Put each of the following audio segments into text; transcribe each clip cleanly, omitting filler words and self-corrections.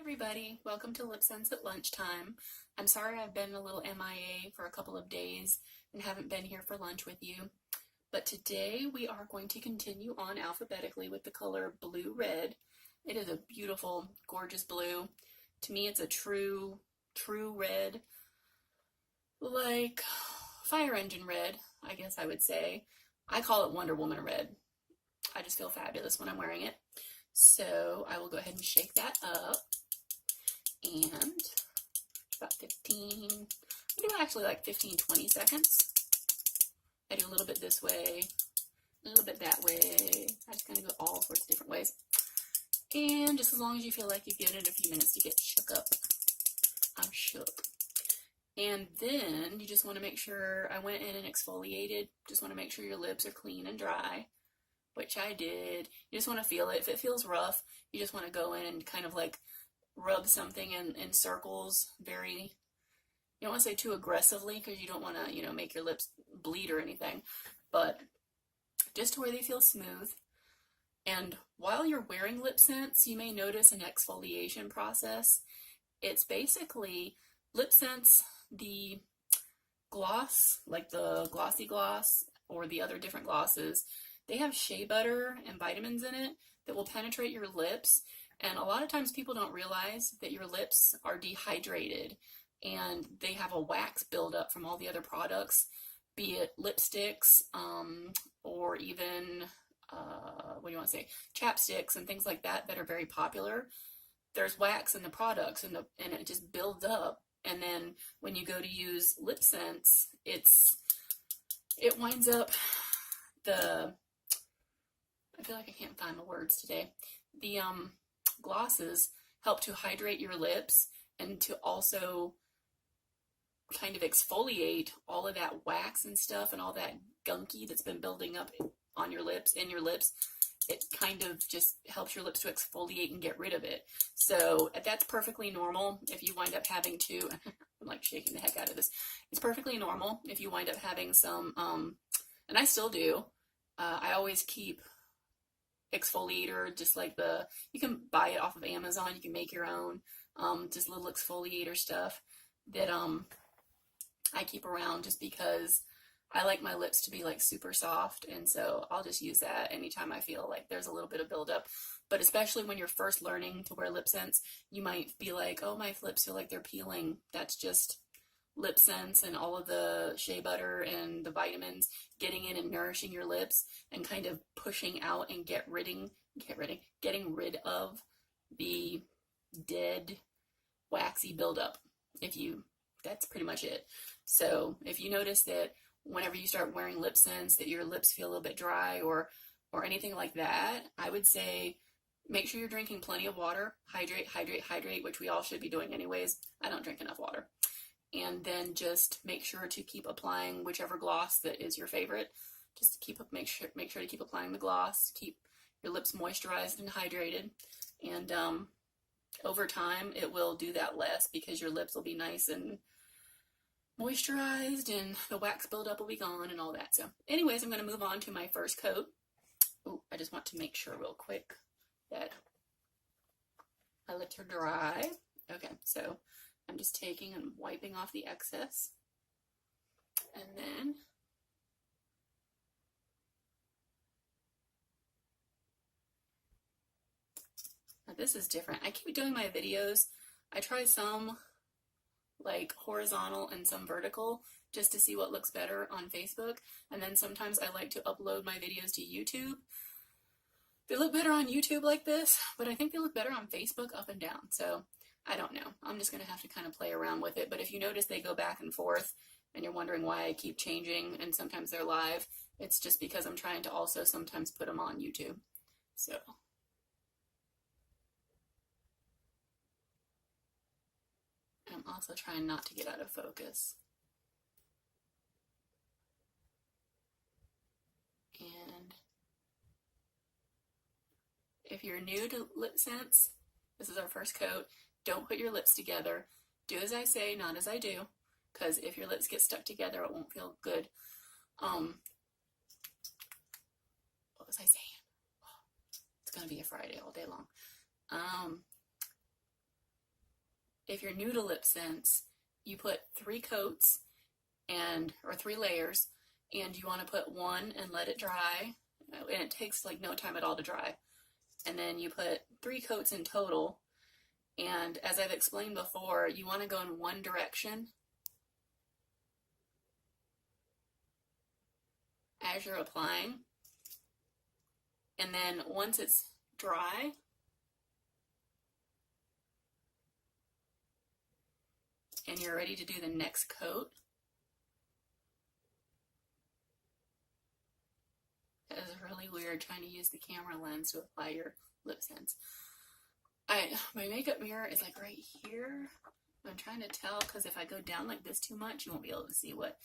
everybody, welcome to LipSense at lunchtime. I'm sorry I've been a little MIA for a couple of days and haven't been here for lunch with you, but today we are going to continue on alphabetically with the color blue red. It is a beautiful, gorgeous blue. To me it's a true red, like fire engine red, I guess I would say. I call it Wonder Woman red. I just feel fabulous when I'm wearing it. So I will go ahead and shake that up, and about 15, I do actually like 15-20 seconds. I do a little bit this way, a little bit that way. I just kind of go all sorts of different ways. And just as long as you feel like you've given it a few minutes to get shook up, I'm shook. And then you just want to make sure, I went in and exfoliated, just want to make sure your lips are clean and dry, which I did. You just want to feel it. If it feels rough, you just want to go in and kind of like rub something in circles, you don't want to say too aggressively because you don't want to, make your lips bleed or anything, but just to where they feel smooth. And while you're wearing LipSense, you may notice an exfoliation process. It's basically LipSense, the gloss, like the glossy gloss or the other different glosses, they have shea butter and vitamins in it that will penetrate your lips. And a lot of times people don't realize that your lips are dehydrated and they have a wax buildup from all the other products, be it lipsticks or even, chapsticks and things like that are very popular. There's wax in the products and it just builds up. And then when you go to use LipSense, it winds up I feel like I can't find the words today. The glosses help to hydrate your lips and to also kind of exfoliate all of that wax and stuff and all that gunky that's been building up on your lips, in your lips. It kind of just helps your lips to exfoliate and get rid of it. So that's perfectly normal if you wind up having to, I'm like shaking the heck out of this. It's perfectly normal if you wind up having some, and I still do, I always keep exfoliator, just like you can buy it off of Amazon, you can make your own, just little exfoliator stuff that I keep around just because I like my lips to be like super soft, and so I'll just use that anytime I feel like there's a little bit of buildup. But especially when you're first learning to wear LipSense, you might be like, oh, my lips feel like they're peeling. That's just LipSense and all of the shea butter and the vitamins getting in and nourishing your lips and kind of pushing out and getting rid of the dead waxy buildup. That's pretty much it. So if you notice that whenever you start wearing LipSense that your lips feel a little bit dry or anything like that, I would say make sure you're drinking plenty of water. Hydrate, which we all should be doing anyways. I don't drink enough water. And then just make sure to keep applying whichever gloss that is your favorite. Just make sure to keep applying the gloss. Keep your lips moisturized and hydrated. And over time, it will do that less because your lips will be nice and moisturized and the wax buildup will be gone and all that. So anyways, I'm going to move on to my first coat. Oh, I just want to make sure real quick that my lips are dry. Okay, so I'm just taking and wiping off the excess. And then now this is different. I keep doing my videos. I try some like horizontal and some vertical just to see what looks better on Facebook. And then sometimes I like to upload my videos to YouTube. They look better on YouTube like this, but I think they look better on Facebook up and down. So I don't know. I'm just going to have to kind of play around with it. But if you notice they go back and forth and you're wondering why I keep changing and sometimes they're live, it's just because I'm trying to also sometimes put them on YouTube. So I'm also trying not to get out of focus. And if you're new to LipSense, this is our first coat. Don't put your lips together. Do as I say, not as I do, because if your lips get stuck together, it won't feel good. What was I saying? Oh, it's going to be a Friday all day long. if you're new to LipSense, you put 3 coats or 3 layers, and you want to put 1 and let it dry, and it takes like no time at all to dry. And then you put 3 coats in total, and as I've explained before, you want to go in one direction as you're applying, and then once it's dry, and you're ready to do the next coat, that is really weird trying to use the camera lens to apply your LipSense. My makeup mirror is like right here. I'm trying to tell, because if I go down like this too much, you won't be able to see what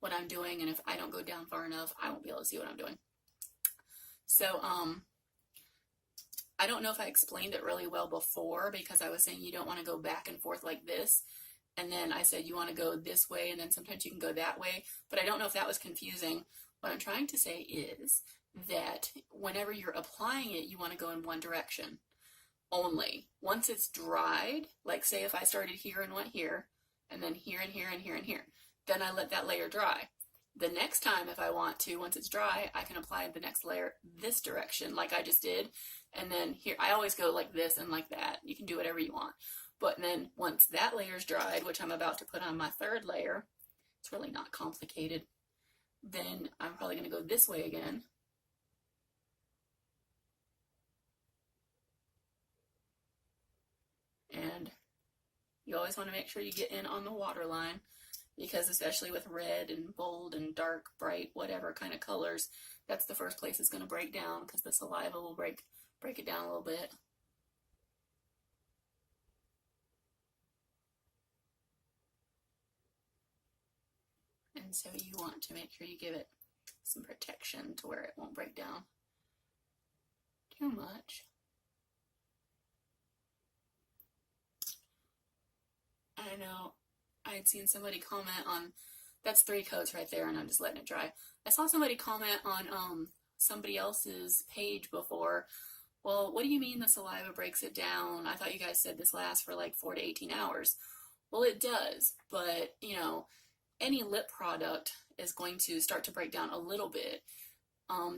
I'm doing, and if I don't go down far enough, I won't be able to see what I'm doing. So I don't know if I explained it really well before, because I was saying you don't want to go back and forth like this, and then I said you want to go this way, and then sometimes you can go that way, but I don't know if that was confusing. What I'm trying to say is that whenever you're applying it, you want to go in one direction only. Once it's dried, like say if I started here and went here, and then here and here and here and here, then I let that layer dry. The next time, if I want to, once it's dry, I can apply the next layer this direction like I just did, and then here, I always go like this and like that. You can do whatever you want. But then once that layer's dried, which I'm about to put on my 3rd layer, it's really not complicated, then I'm probably going to go this way again. And you always want to make sure you get in on the waterline, because especially with red and bold and dark, bright, whatever kind of colors, that's the first place it's going to break down, because the saliva will break it down a little bit. And so you want to make sure you give it some protection to where it won't break down too much. I know I had seen somebody comment on, that's 3 coats right there, and I'm just letting it dry. I saw somebody comment on somebody else's page before, well, what do you mean the saliva breaks it down? I thought you guys said this lasts for like 4 to 18 hours. Well, it does, but you know, any lip product is going to start to break down a little bit.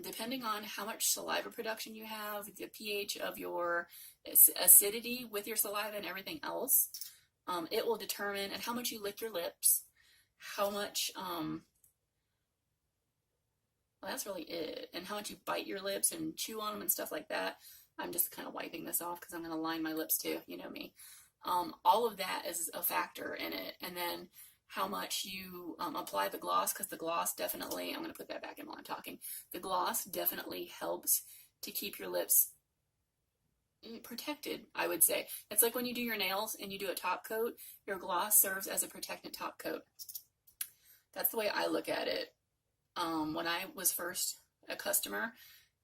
Depending on how much saliva production you have, the pH of your acidity with your saliva and everything else, it will determine, and how much you lick your lips, how much, well, that's really it, and how much you bite your lips and chew on them and stuff like that. I'm just kind of wiping this off because I'm going to line my lips too, you know me. All of that is a factor in it, and then how much you apply the gloss, because the gloss definitely, I'm going to put that back in while I'm talking, the gloss definitely helps to keep your lips protected, I would say. It's like when you do your nails and you do a top coat, your gloss serves as a protectant top coat. That's the way I look at it. When I was first a customer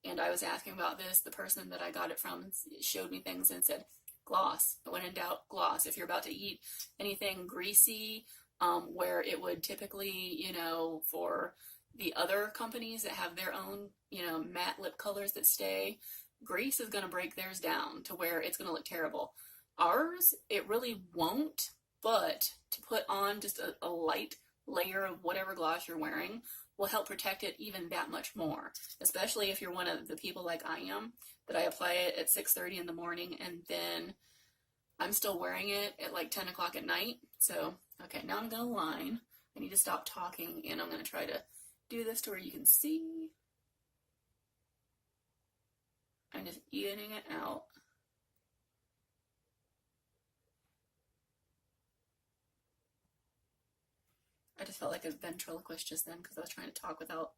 and I was asking about this, the person that I got it from showed me things and said, gloss. But when in doubt, gloss. If you're about to eat anything greasy, where it would typically, you know, for the other companies that have their own, you know, matte lip colors that stay, grease is going to break theirs down to where it's going to look terrible. Ours, it really won't, but to put on just a light layer of whatever gloss you're wearing will help protect it even that much more, especially if you're one of the people like I am, that I apply it at 6:30 in the morning and then I'm still wearing it at like 10 o'clock at night. So, okay, now I'm going to line. I need to stop talking, and I'm going to try to do this to where you can see. I'm just evening it out. I just felt like a ventriloquist just then because I was trying to talk without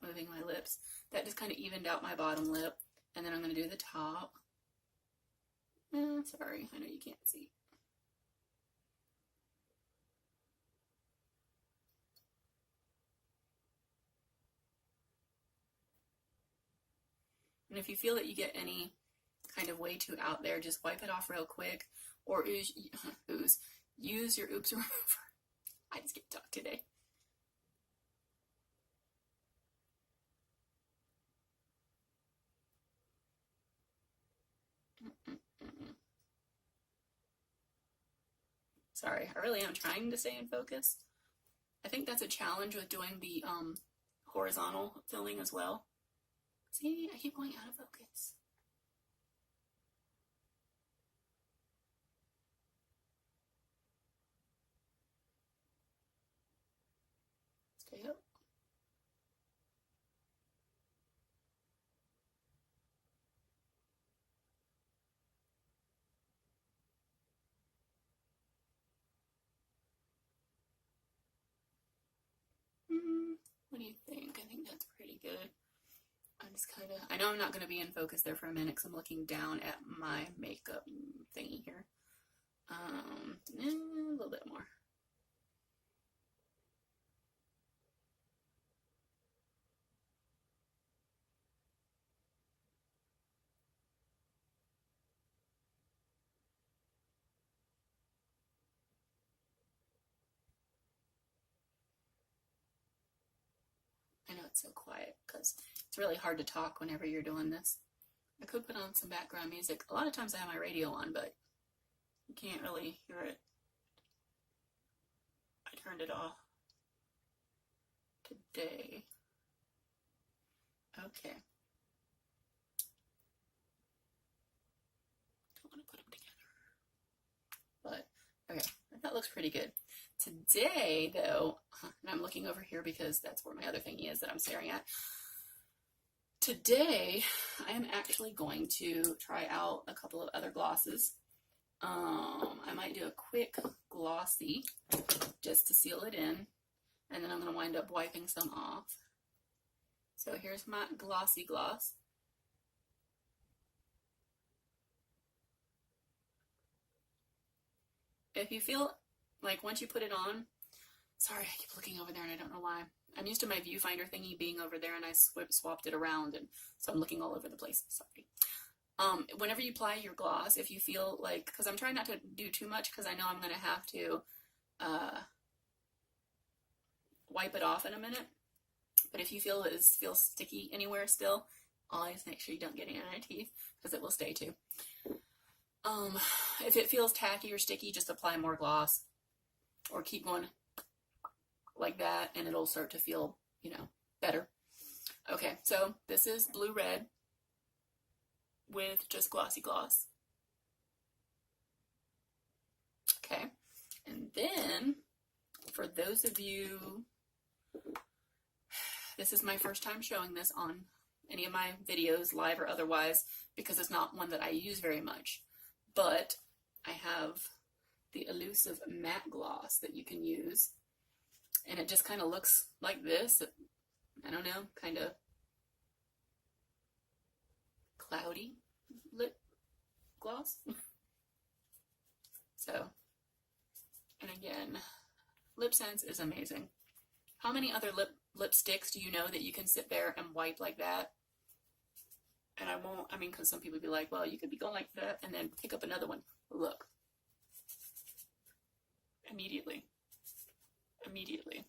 moving my lips. That just kind of evened out my bottom lip. And then I'm going to do the top. Sorry, I know you can't see. And if you feel that you get any kind of way too out there, just wipe it off real quick, or use your oops remover. I just get talk today. Sorry, I really am trying to stay in focus. I think that's a challenge with doing the horizontal filling as well. See, I keep going out of focus. Stay up. What do you think? I think that's pretty good. I'm just kind of, I know I'm not going to be in focus there for a minute because I'm looking down at my makeup thingy here. A little bit more. I know it's so quiet because it's really hard to talk whenever you're doing this. I could put on some background music. A lot of times I have my radio on, but you can't really hear it. I turned it off today. Okay. Don't want to put them together. But, okay, that looks pretty good. Today, though, and I'm looking over here because that's where my other thingy is that I'm staring at. Today, I am actually going to try out a couple of other glosses. I might do a quick glossy just to seal it in, and then I'm going to wind up wiping some off. So here's my glossy gloss. If you feel like once you put it on, sorry, I keep looking over there and I don't know why. I'm used to my viewfinder thingy being over there and I swapped it around, and so I'm looking all over the place, sorry. Whenever you apply your gloss, if you feel like, because I'm trying not to do too much because I know I'm going to have to wipe it off in a minute, but if you feel it feels sticky anywhere still, always make sure you don't get any on your teeth because it will stay too. If it feels tacky or sticky, just apply more gloss or keep going like that and it'll start to feel, you know, better. Okay, so this is BLU-RED with just glossy gloss. Okay, and then for those of you, this is my first time showing this on any of my videos, live or otherwise, because it's not one that I use very much. But I have the elusive matte gloss that you can use, and it just kind of looks like this. I don't know, kind of cloudy lip gloss. So, and again, LipSense is amazing. How many other lipsticks do you know that you can sit there and wipe like that? And I won't, I mean, because some people be like, well, you could be going like that and then pick up another one. Look. Immediately. Immediately.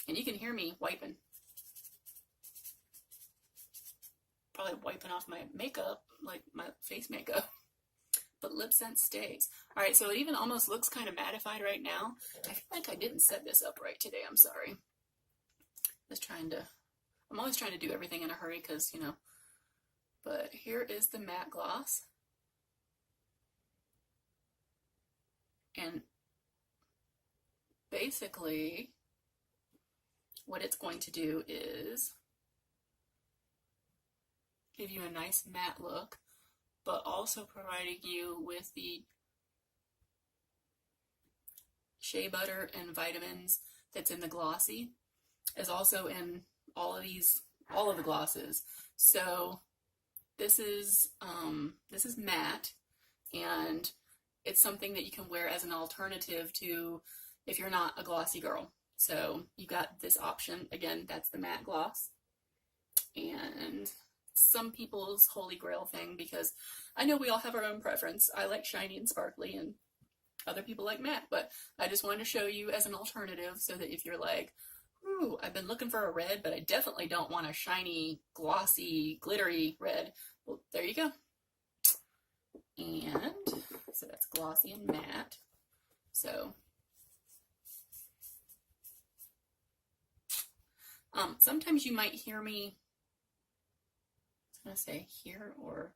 And you can hear me wiping. Probably wiping off my makeup, like my face makeup. But LipSense stays. Alright, so it even almost looks kind of mattified right now. I feel like I didn't set this up right today. I'm sorry. I'm always trying to do everything in a hurry because, you know. But here is the matte gloss. And basically, what it's going to do is give you a nice matte look, but also providing you with the shea butter and vitamins that's in the glossy is also in all of the glosses. So this is matte, and it's something that you can wear as an alternative to if you're not a glossy girl. So you got this option. Again, that's the matte gloss. And some people's holy grail thing, because I know we all have our own preference. I like shiny and sparkly, and other people like matte, but I just wanted to show you as an alternative so that if you're like, ooh, I've been looking for a red, but I definitely don't want a shiny, glossy, glittery red. Well, there you go. And so that's glossy and matte. So sometimes you might hear me, I was going to say here, or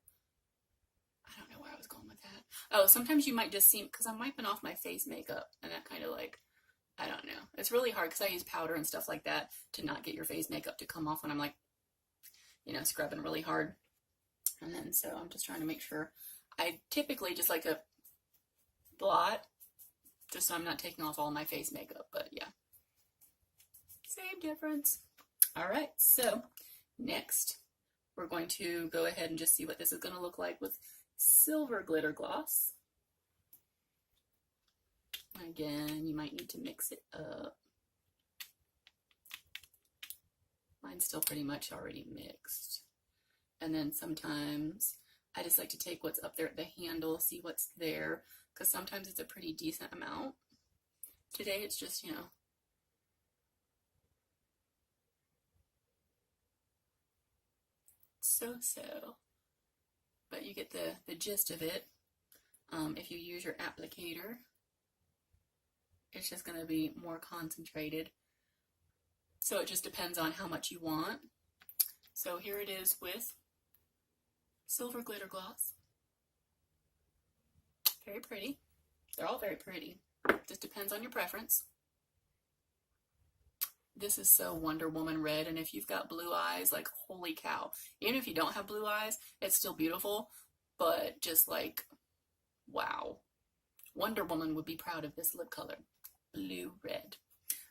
I don't know where I was going with that. Oh, sometimes you might just see, because I'm wiping off my face makeup, and that kind of like, I don't know. It's really hard because I use powder and stuff like that to not get your face makeup to come off when I'm like, you know, scrubbing really hard. And then so I'm just trying to make sure. I typically just like to blot just so I'm not taking off all my face makeup, but yeah, same difference. All right, so next we're going to go ahead and just see what this is going to look like with silver glitter gloss. Again, you might need to mix it up. Mine's still pretty much already mixed. And then sometimes I just like to take what's up there at the handle, see what's there, because sometimes it's a pretty decent amount. Today it's just, you know, so. But you get the gist of it. If you use your applicator, it's just going to be more concentrated. So it just depends on how much you want. So here it is with silver glitter gloss. Very pretty. They're all very pretty. Just depends on your preference. This is so Wonder Woman red, and if you've got blue eyes, like holy cow. Even if you don't have blue eyes, it's still beautiful, but just like, wow. Wonder Woman would be proud of this lip color. Blue red.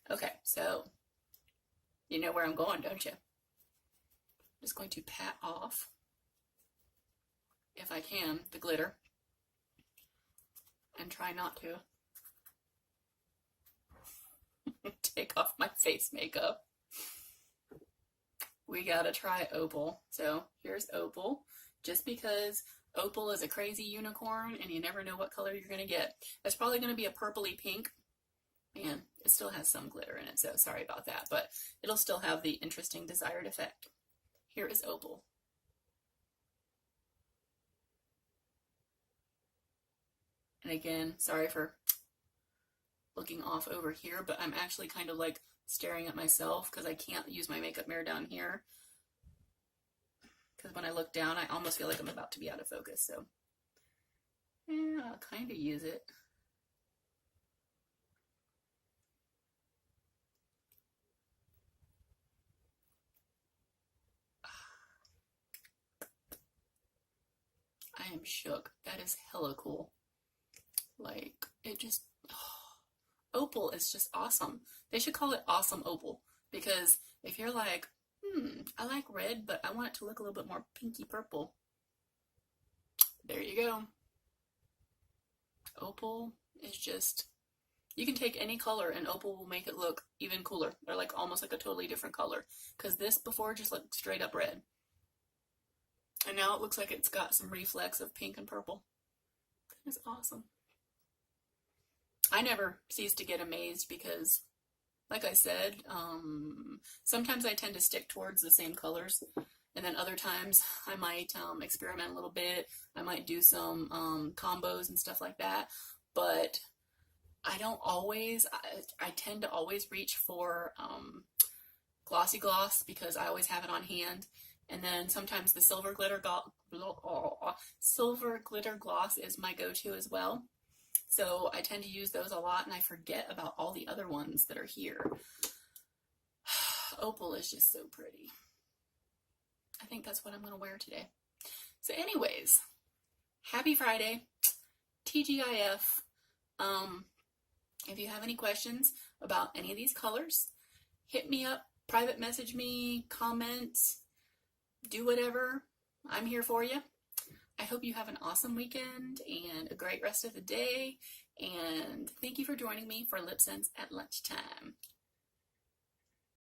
Okay, so you know where I'm going, don't you? I'm just going to pat off, if I can, the glitter, and try not to take off my face makeup. We gotta try Opal. So here's Opal, just because Opal is a crazy unicorn and you never know what color you're gonna get. It's probably gonna be a purpley pink, and it still has some glitter in it, so sorry about that, but it'll still have the interesting desired effect. Here is Opal. And again, sorry for looking off over here, but I'm actually kind of like staring at myself because I can't use my makeup mirror down here. Because when I look down, I almost feel like I'm about to be out of focus, so yeah, I'll kind of use it. I am shook. That is hella cool. Like, it just, Opal is just awesome. They should call it Awesome Opal, because if you're like, I like red, but I want it to look a little bit more pinky purple, there you go. Opal is just, you can take any color and Opal will make it look even cooler, or like almost like a totally different color, because this before just looked straight up red. And now it looks like it's got some reflex of pink and purple. That is awesome. I never cease to get amazed because, like I said, sometimes I tend to stick towards the same colors, and then other times I might experiment a little bit. I might do some combos and stuff like that, but I don't always, I tend to always reach for glossy gloss because I always have it on hand. And then sometimes the silver glitter gloss is my go-to as well. So I tend to use those a lot, and I forget about all the other ones that are here. Opal is just so pretty. I think that's what I'm going to wear today. So anyways, happy Friday. TGIF. If you have any questions about any of these colors, hit me up, private message me, comment, do whatever. I'm here for you. I hope you have an awesome weekend and a great rest of the day. And thank you for joining me for LipSense at lunchtime.